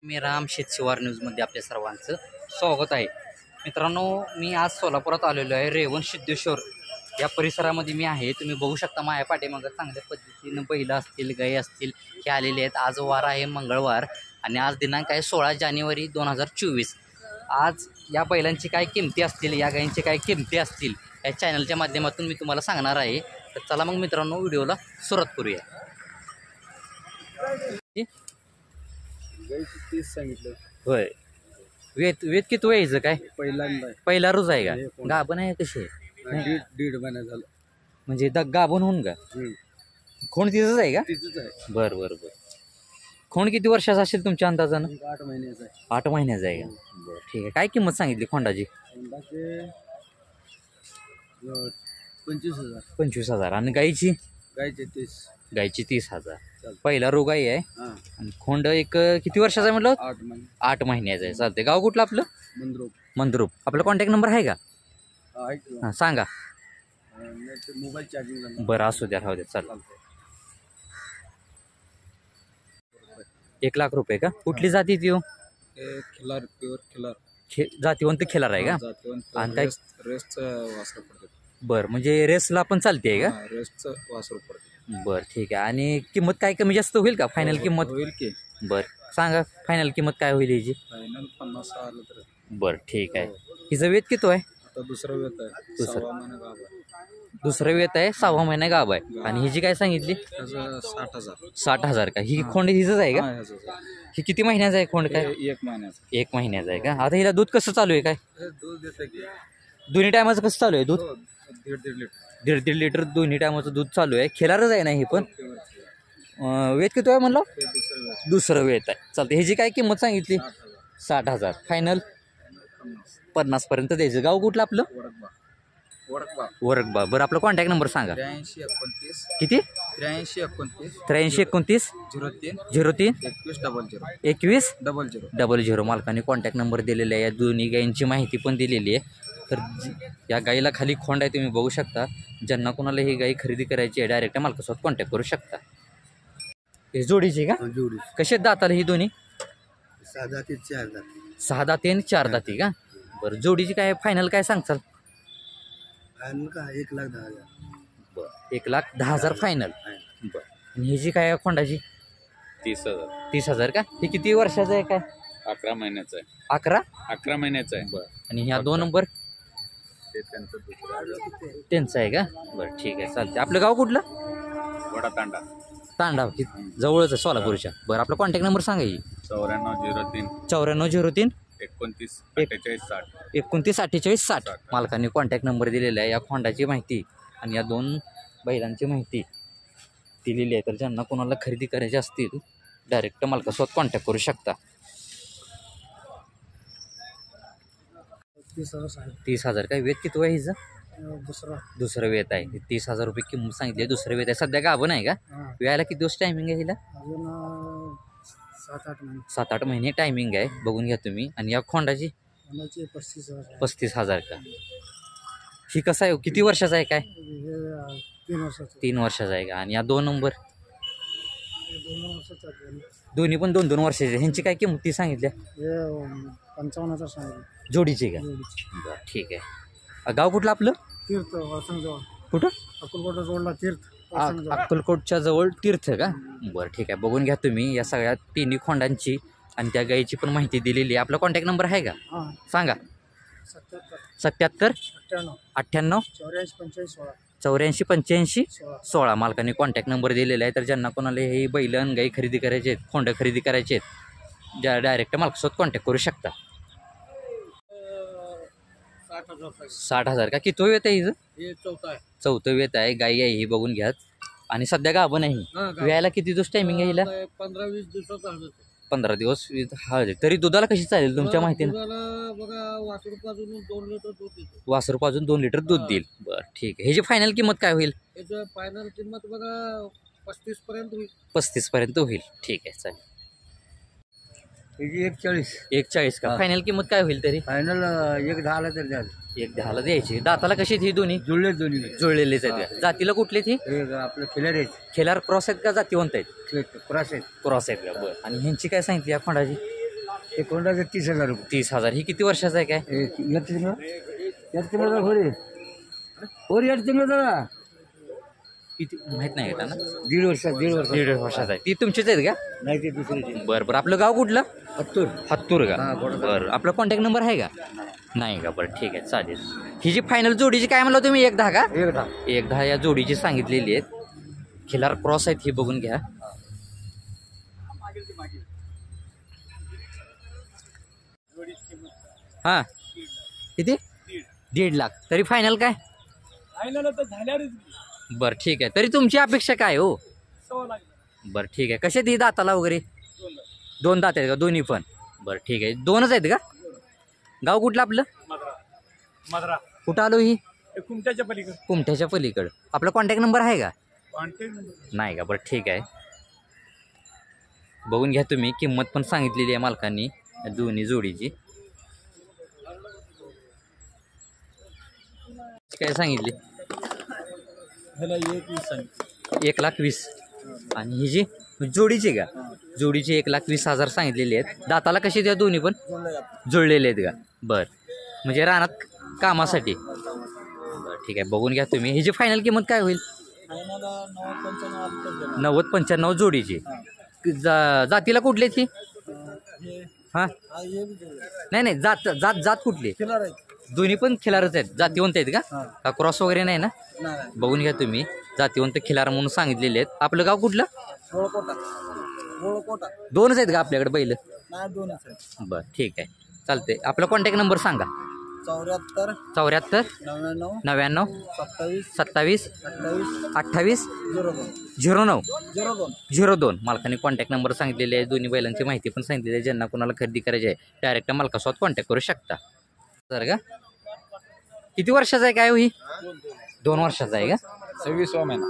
मी राम शेतशिवार न्यूजमध्ये आपल्या सर्वांचं स्वागत आहे. मित्रांनो, मी आज सोलापुरात आलेलो आहे. रेवण सिद्धेश्वर या परिसरामध्ये मी आहे. तुम्ही बघू शकता माझ्या पाठीमागं चांगल्या पद्धतीनं बैलं असतील, गाई असतील हे आलेले आहेत. आज वार आहे मंगळवार आणि आज दिनांक आहे 16 जानेवारी 2024. आज या बैलांची काय किमती असतील, या गायींची काय किमती असतील या चॅनलच्या माध्यमातून मी तुम्हाला सांगणार आहे. तर चला मग मित्रांनो, व्हिडिओला सुरुवात करूया. 30 सांगितलं. होय, वेत किती व्हायचं काय? पहिला रोज आहे का? गाभण आहे कशी आहे? दीड महिना झाला. म्हणजे गाभण होऊन का? खोंड तिथंच आहे का? तिथंच आहे. बरं बरं बरं. खोंड किती वर्षाचा असेल तुमच्या अंदाजानं? 8 महिन्याचा आहे. 8 महिन्याचा आहे का? बरं ठीक आहे. काय किंमत सांगितली खोंडाची? अंदाजे 25,000. 25,000. आणि गाईची? गायचे 30. गाईची 30,000. पहिला रोग आहे. आणि खोंड एक किती वर्षाचा आहे म्हटलं? 8 महिने. 8 महिन्याचा आहे. चालते. गाव कुठलं आपलं? मंद्रुप. मंद्रुप. आपला कॉन्टॅक्ट नंबर आहे का? हां सांगा. Mobile charging. बरं असू द्या, राहू द्या. चालेल. 1 लाख रुपये का? कुठली जाती ती? खिलार, प्युअर खिलार. जातीवंत खिलार आहे का? आणि काय रेसचं वासरू पडते. बरं, म्हणजे रेसला पण चालते का? रेसचं वासरू पडते. बरं ठीक आहे. आणि किंमत काय कमी जास्त होईल का? फायनल किंमत होईल की? बरं सांगा, फायनल किंमत काय होईल याची? फायनल 50 आलं तर. बरं ठीक आहे. हिचं वेत किती आहे? आता दुसरं वेत आहे. दुसरं. 6 महिने गाभ आहे. दुसरं वेत आहे, 6वा महिना गाभ आहे. आणि हिची काय सांगितली? त्याचं 60,000. 60,000 का? ही खोंड हिचंच आहे का? ही किती महिन्याचं आहे खोंड? काय 1 महिन्याचं. 1 महिन्याचं आहे का? आता हिला दूध कसं चालू आहे? काय दूध देते की? दोन्ही टायमाचं कसं चालू आहे दूध? 1.5 लिटर. 1.5 लिटर दोन्ही टायमाचं दूध चालू आहे. खिलारच आहे ना ही पण? वेत किती आहे म्हणलं? दुसरं वेत आहे. चालतं. ह्याची काय किंमत सांगितली? 60,000. फायनल 50 पर्यंत द्यायचं. गाव कुठलं आपलं? वरकबा. बरं आपला कॉन्टॅक्ट नंबर सांगा. 8329. किती? 8329. 8329 03 03 21 21 00. 00 मालकाने कॉन्टॅक्ट नंबर दिलेला आहे. या दोन्ही गायींची माहिती पण दिलेली आहे. तर या गाईला खाली खोंड आहे, तुम्ही बघू शकता. ज्यांना कोणाला ही गाई खरेदी करायची आहे डायरेक्ट मालकासोबत कॉन्टॅक्ट करू शकता. हे जोडीची का? जोडी. कसे दाताला ही दोन्ही? 6 दाती 4 दाती. 6 दाती आणि 4 दाती का? बरं जोडीची काय फायनल काय सांगचाल? फायनल का 1,10,000. बरं 1,10,000 फायनल. बरं. आणि ह्याची काय खोंडाची? 30,000. 30,000 का? हे किती वर्षाचं आहे? काय 11 महिन्याचं आहे. 11 महिन्याचं आहे. बरं. आणि ह्या 2 नंबर ते त्यांचं दुसरं त्यांचं आहे का? बरं ठीक आहे. चालते. आपलं गाव कुठलं? वडा तांडा. तांडा जवळच आहे सोलापूरच्या. बरं आपला कॉन्टॅक्ट नंबर सांगा की? 9403 9403 29 48 60. 29 48 60. मालकांनी कॉन्टॅक्ट नंबर दिलेला आहे. या खोंडाची माहिती आणि या 2 बैलांची माहिती दिलेली आहे. तर ज्यांना कोणाला खरेदी करायची असतील डायरेक्ट मालकासोबत कॉन्टॅक्ट करू शकता. 30,000 काय? वेत किती आहे हिचं? दुसरं वेत आहे. 30,000 रुपये किंमत सांगितली. दुसरं वेत आहे. सध्या गाभण आहे का? वेळाला किती दिवस टायमिंग आहे हिला? 7-8 महिने टायमिंग आहे. बघून घ्या तुम्ही. आणि या खोंडाची 35,000 का? ही कसं आहे? किती वर्षाचा आहे? काय 3 वर्षाचा आहे का? आणि या 2 नंबर दोन्ही पण 2-2 वर्षाचे. ह्यांची काय किंमती सांगितल्या? 55,000 सांगितलं. जोडीची का? बरं ठीक आहे. गाव कुठलं आपलं? तीर्थ वासंगजवळ. कुठं? अक्कलकोटा रोडला तीर्थ. अक्कलकोटच्या जवळ तीर्थ का? बरं ठीक आहे. बघून घ्या तुम्ही. या सगळ्या तिन्ही खोंडांची आणि त्या गाईची पण माहिती दिलेली आहे. आपला कॉन्टॅक्ट नंबर आहे का? सांगा. 77 98 84 85 16. मालकाने कॉन्टॅक्ट नंबर दिलेला आहे. तर ज्यांना कोणाला हे बैलन गाई खरेदी करायचे आहेत, खोंड खरेदी करायचे आहेत, डायरेक्ट मालकासोबत कॉन्टॅक्ट करू शकता. 60,000 का? किती वेत आहे हिचं? चौथं वेत आहे. गाई आहे ही, बघून घ्या. आणि सध्या गाभण आहे. व्यायला किती दिवस टायमिंग आहे हिला? 15-20 दिवसात. 15 दिवस हळद. तरी दुधाला कशी चालेल तुमच्या माहितीनं? बघा वासरूपासून 2 लिटर दूध देतो. वासरूपासून 2 लिटर दूध देईल. बरं ठीक आहे. ह्याची फायनल किंमत काय होईल? याचं फायनल किंमत बघा 35 पर्यंत होईल. 35 पर्यंत होईल. ठीक आहे चालेल. 1,40 का? फायनल किंमत काय होईल तरी? फायनल 1,10ला तर द्याल. 1,10ला द्यायची. दाताला कशी ही दोन्ही? दोन्ही जुळलेलेच आहेत. जातीला कुठले ती? आपलं खिलार आहेत. खिलार क्रॉस आहेत का जातीवंत आहेत? क्रॉस आहेत. क्रॉस आहेत का? बरं. आणि ह्यांची काय सांगितली या खोंडाची? ते कोणाला 30,000 रुपये 30,000. ही किती वर्षाचं आहे काय? यात तिंगळ होरे होर यात तिंगळ दादा किती माहित नाही का ना? 1.5 वर्षात 1.5 दीड वर्षाचं आहे. ती तुमचीच आहेत का? नाही ते दुसरे बरं बरं. आपलं गाव कुठलं? हत्तूर का? हां, बरोबर. बरं. आपला कॉन्टॅक्ट नंबर आहे का? नाही का? बरं ठीक आहे चालेल. ही जी फायनल जोडीची काय म्हणला तुम्ही 1.10 का? 1.10 या जोडीची सांगितलेली आहेत. खिलार क्रॉस आहेत ही बघून घ्या. हां किती? 1.5 लाख. तरी फायनल काय? बरं ठीक आहे. तरी तुमची अपेक्षा काय हो? बरं ठीक आहे. कसे ती दाताला वगैरे? 2 दात आहेत का दोन्ही पण? बरं ठीक आहे. 2च आहेत का? गाव कुठलं आपलं? मधरा कुठं आलो ही? कुमट्याच्या पलीकडे. कुमठ्याच्या पलीकडं. आपला कॉन्टॅक्ट नंबर आहे का? कॉन्टॅक्ट नाही का? बरं ठीक आहे. बघून घ्या तुम्ही. किंमत पण सांगितलेली आहे मालकांनी या दोन्ही जोडीची. काय सांगितली? 1,20,000. आणि ही जी जोडीची का? जोडीची 1,20,000 सांगितलेली आहेत. दाताला कशी द्या दोन्ही पण? जुळलेले आहेत का? बरं. म्हणजे रानात कामासाठी. बरं ठीक आहे. बघून घ्या तुम्ही. ही जी फायनल किंमत काय होईल? 90-95 जोडीची. जातीला कुठली ती? हां नाही नाही. जात जात जात कुठली? दोन्ही पण खिलारच आहेत. जातीवंत आहेत का? क्रॉस वगैरे नाही ना? बघून घ्या तुम्ही. जातीवंत खिलार म्हणून सांगितलेले आहेत. आपलं गाव कुठलं? 2च आहेत का आपल्याकडे बैल? बरं ठीक आहे चालते. आपला कॉन्टॅक्ट नंबर सांगा. 74 99 27 28 09 मालकाने कॉन्टॅक्ट नंबर सांगितलेले आहे. दोन्ही बैलांची माहिती पण सांगितलेली आहे. ज्यांना कोणाला खरेदी करायची आहे डायरेक्ट मालकासोबत कॉन्टॅक्ट करू शकता. तर का किती वर्षाचा आहे काय हो? ही 2 वर्षाचा आहे का? 26वा महिना.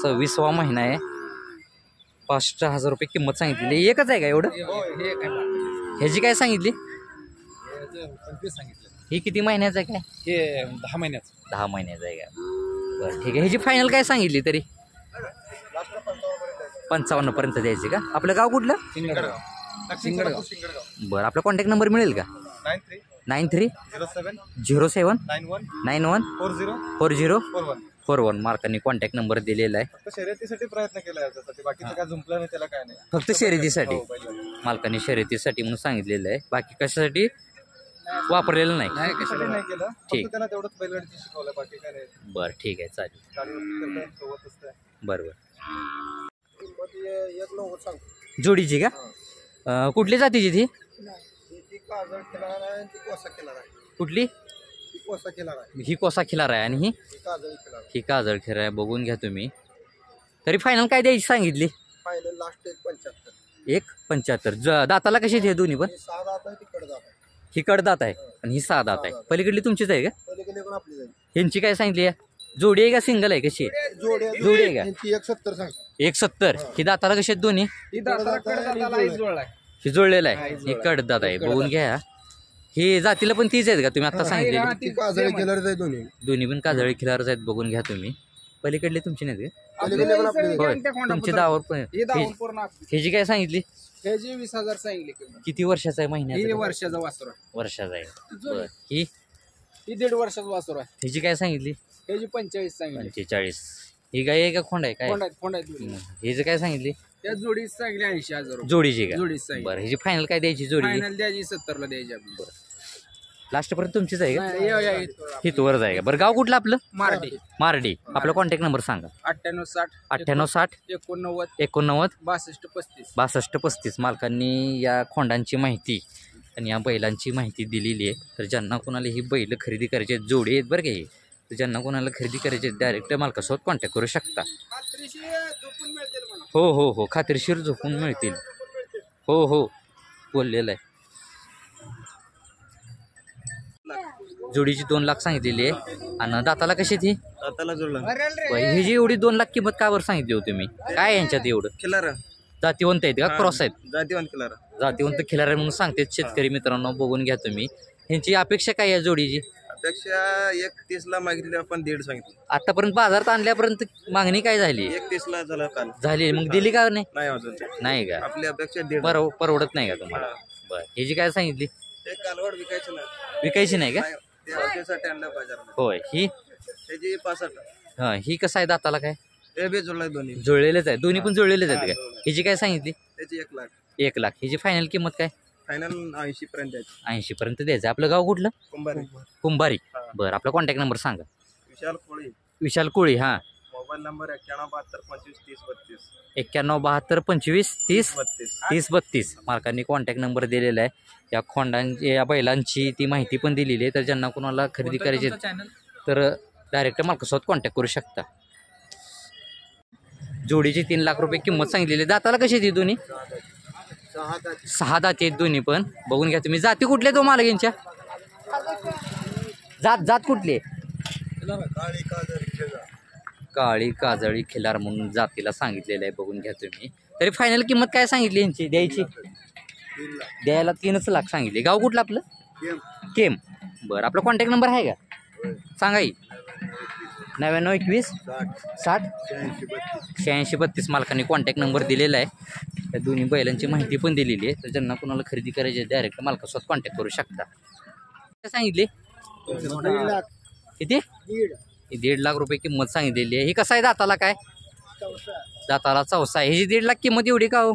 26वा महिना आहे. 5,000 रुपये किंमत सांगितलेली. एकच आहे का एवढं? ह्याची काय सांगितली? ही किती महिन्याचं आहे काय? हे 10 महिन्याचं. 10 महिन्याचं आहे का? बरं ठीक आहे. ह्याची फायनल काय सांगितली तरी? 55 पर्यंत द्यायची का? आपलं गाव कुठलं? सिंगडगाव. बरं. आपला कॉन्टॅक्ट नंबर मिळेल का? 93 07 91 40 41 मार्कांनी कॉन्टॅक्ट नंबर दिलेला आहे. फक्त शर्यतीसाठी प्रयत्न केला याच्यासाठी. बाकीचं काय जुंपलं नाही त्याला काय नाही. फक्त शर्यतीसाठी. बैल. मालकांनी शर्यतीसाठी म्हणून सांगितलेलं आहे. बाकी कशासाठी वापरलेलं नाही. कशासाठी नाही केलं. ठीक. फक्त त्याला तेवढंच बैलगाडीची शिकवलं. बाकी काय नाही. बरं ठीक आहे चालेल. गाडीवर करताय, सोबत असतंय. बरं जोडीची का? कुठली जातीची ती? कुठली? ही कोसा खिलार आहे. आणि ही काजळ खिलार आहे. बघून घ्या तुम्ही. तरी फायनल काय द्यायची सांगितली? लास्ट 1,75. दाताला कशी आहे दोन्ही पण? ही कडदात आहे आणि ही 6 दात आहे. पलीकडली तुमचीच आहे का? ह्यांची काय सांगितली आहे? जोडी आहे का सिंगल आहे? कशी आहे? जोडी आहे का? 1,70. ही दाताला कशी आहेत दोन्ही? ही जोडलेला आहे. ही कडदात आहे. बघून घ्या. ही जातीला पण तीच आहेत का तुम्ही आता सांगितले? दोन्ही पण काजळी खिलारच आहेत. बघून घ्या तुम्ही. पलीकडले तुमची नाही का? होय तुमची दावर पण. ह्याची काय सांगितली? 20,000 सांगितले. किती वर्षाचा आहे? महिन्याचा? वर्षाचा वासर वर्षाचा आहे. बरं. ही 1.5 वर्षाचा वासर आहे. ह्याची काय सांगितली? त्याची 45 सांगितले. 45. ही गाय आहे का खोंड आहे काय? फोंड हिचं काय सांगितली? त्या जोडीच सांगली 80,000 रुपये. जोडीची का? जोडीच सांगितली. बरं. ह्याची फायनल काय द्यायची जोडी? फायनल द्यायची 70ला द्यायची आपली. लास्ट पर्यंत तुमचीच आहे का? ही तोवरच आहे का? बरं. गाव कुठलं आपलं? मारडी. आपला कॉन्टॅक्ट नंबर सांगा. 98 60 89 89 62 35 मालकांनी या खोंडांची माहिती आणि या बैलांची माहिती दिलेली आहे. तर ज्यांना कोणाला ही बैल खरेदी करायची आहेत, जोडी आहेत बरं का हे, तर ज्यांना कोणाला खरेदी करायची आहेत डायरेक्ट मालकासोबत कॉन्टॅक्ट करू शकता. हो खात्रीशीर झोपून मिळतील. हो बोललेलं आहे. जोडीची 2 लाख सांगितलेली आहे. आणि दाताला कशी ती? ही जी एवढी 2 लाख किंमत का बरं सांगितली होती मी? काय यांच्यात एवढं? खिलार जातीवंत आहेत का? क्रॉस आहेत? जातीवंत खिलार आहे म्हणून सांगतात शेतकरी मित्रांनो. बघून घ्या तुम्ही. ह्यांची अपेक्षा काय आहे जोडीची? अपेक्षा 1.30ला मागितली आपण 1.5 सांगितलं. आतापर्यंत बाजारात आणल्यापर्यंत मागणी काय झाली? 1.30ला झाला काल. झाली. मग दिली का नाही? नाही अजून. नाही का? आपली अपेक्षा 1.5. परवडत नाही का तुम्हाला? बरं ह्याची काय सांगितली? ते कालवड विकायचं ना विकायची नाही का? ते हलकेसाठी आणलं बाजारात होय ही त्याची 65. हा ही कसं आहे दाताला काय? ते बी जुळलाय दोन्ही जुळलेलेच आहे, दोन्ही पण जुळलेलेच आहेत का? हिची काय सांगितली? त्याची 1 लाख 1 लाख. हिची फायनल किंमत काय? फायनल 80 पर्यंत द्यायची. 80 पर्यंत द्यायचं. आपलं गाव कुठलं? कुंभारी कुंभारी. बरं आपला कॉन्टॅक्ट नंबर सांगा. विशाल कोळी. विशाल कोळी. हां मोबाईल नंबर 9172253032. 9172253032. मालकांनी कॉन्टॅक्ट नंबर दिलेला आहे. या खोंडांची या बैलांची ती माहिती पण दिलेली आहे. तर ज्यांना कोणाला खरेदी करायची तर डायरेक्ट मालकासोबत कॉन्टॅक्ट करू शकता. जोडीची 3 लाख रुपये किंमत सांगितलेली आहे. दाताला कशी ती दोन्ही? 6 दाती आहेत दोन्ही पण. बघून घ्या तुम्ही. जाती कुठल्या तो मालक यांच्या? जात कुठली? काळी काजळी खिलार म्हणून जातीला सांगितलेलं आहे. बघून घ्या तुम्ही. तरी फायनल किंमत काय सांगितली यांची द्यायची? द्यायला 3 लाख सांगितले. गाव कुठलं आपलं? केम. बरं आपला कॉन्टॅक्ट नंबर आहे का? सांगा की. 9921 60 86 32. मालकांनी कॉन्टॅक्ट नंबर दिलेला आहे. त्या दोन्ही बैलांची माहिती पण दिलेली आहे. तर ज्यांना कोणाला खरेदी करायची आहे डायरेक्ट मालकासोबत कॉन्टॅक्ट करू शकता. काय सांगितले? किती? 1.5 लाख रुपये किंमत सांगितलेली आहे. ही कसं आहे दाताला काय? दाताला चौसा आहे. ह्याची 1.5 लाख किंमत एवढी का हो?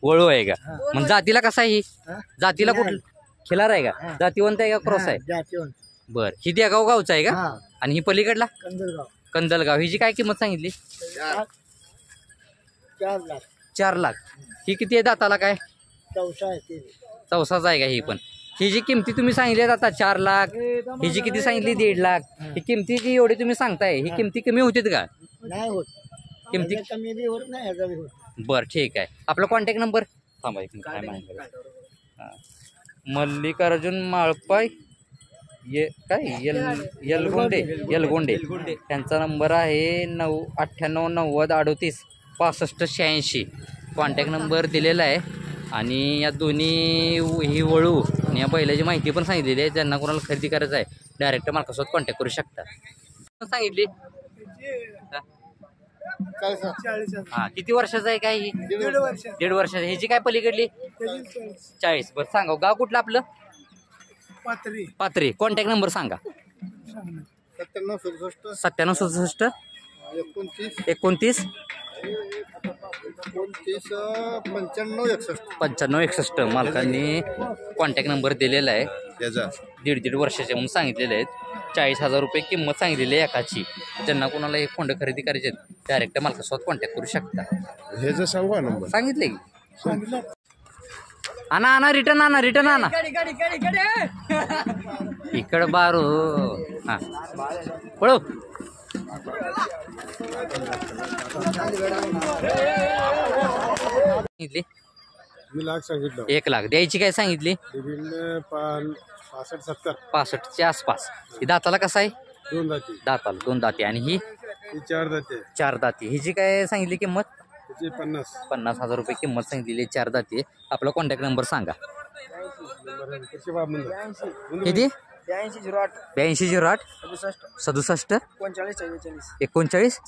वळू आहे का? मग जातीला कसा आहे ही? जातीला कुठलं? खिलार आहे का? जातीवंत आहे का क्रॉस आहे? बर ही देगाव गावचा आहे का? आणि ही पलीकडला कंदलगाव. हिची काय किंमत सांगितली? 4 लाख. ही किती आहे दाताला काय? चौसाच आहे का ही पण? ही जी किमती तुम्ही सांगितली आता 4 लाख, ही जी किती सांगितली 1.5 लाख, ही किमती जी एवढी तुम्ही सांगताय ही किमती कमी होतीत का? नाही होत. किमती कमी बी होत नाही, ह्याचा बी होत. बरं ठीक आहे. आपला कॉन्टॅक्ट नंबर थांबा एक मिनिट. काय माहिती? मल्लिकार्जुन माळपाय यलगोंडे त्यांचा नंबर आहे 989090386586. कॉन्टॅक्ट नंबर दिलेला आहे. आणि या दोन्ही ही वळू आणि या बैलाची माहिती पण सांगितलेली आहे. ज्यांना कोणाला खरेदी करायचं आहे डायरेक्ट मालकासोबत कॉन्टॅक्ट करू शकता. सांगितली हां किती वर्षाचं आहे काय? ही 1.5 वर्षाचं. ह्याची काय पलीकडली? 40. बरं सांगा गाव कुठलं आपलं? पाथरी. कॉन्टॅक्ट नंबर सांगा. 9767 29 9561. मालकांनी कॉन्टॅक्ट नंबर दिलेला आहे. 1.5 वर्षाचे म्हणून सांगितलेले आहेत. 40,000 रुपये किंमत सांगितलेली आहे एकाची. ज्यांना कोणाला एक खोंड खरेदी करायचे डायरेक्ट मालकासोबत कॉन्टॅक्ट करू शकता. हे सांगू नंबर सांगितले की आणा रिटर्न आणा इकडं बारू. हां पळो. सांगितली 1 लाख. द्यायची काय सांगितली? 65च्या आसपास. ही दाताला कसा आहे? दाताला 2 दाती. आणि ही 4 दाती. हिची काय सांगितली किंमत? 50,000 रुपये किंमत सांगितलेली 4 दाती. आपला कॉन्टॅक्ट नंबर सांगा. किती? 8208 67 39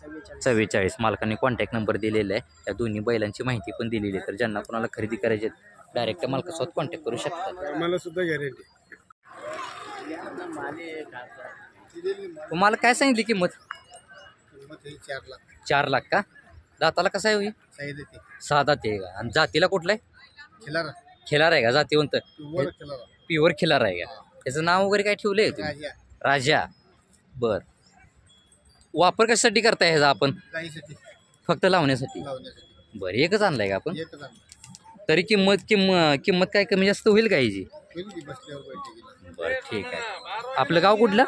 44. मालकांनी कॉन्टॅक्ट नंबर दिलेला आहे. या दोन्ही बैलांची माहिती पण दिलेली आहे. तर ज्यांना कोणाला खरेदी करायची डायरेक्ट मालकासोबत कॉन्टॅक्ट करू शकता. मला सुद्धा गॅरंटी. तुम्हाला काय सांगितली किंमत? 4 लाख का? दाताला कसा आहे? 6 दाती आहे का? आणि जातीला कुठला आहे? खिलार आहे का? जातीवंत प्युअर खिलार आहे का? त्याचं नाव वगैरे काय ठेवलंय तुम्ही? राजा. बर वापर कशासाठी करताय ह्याचा आपण? फक्त लावण्यासाठी. बरं एकच आणलाय का आपण? तरी किंमत काय कमी जास्त होईल का ह्याची? बरं ठीक आहे. आपलं गाव कुठलं?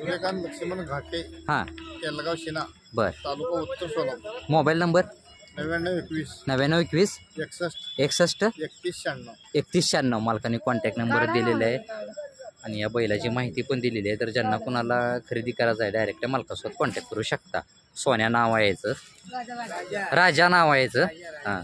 लक्ष्मण घाटे. हां तेलगाव शिना. बर तालुका उत्तर सोलापूर. Mobile number 9921 61 3196. 3196. मालकाने कॉन्टॅक्ट नंबर दिलेला आहे. आणि या बैलाची माहिती पण दिलेली आहे. तर ज्यांना कोणाला खरेदी करायचं आहे डायरेक्ट मालकासोबत कॉन्टॅक्ट करू शकता. सोन्या नाव आहे याचं, राजा नाव आहे याचं. हां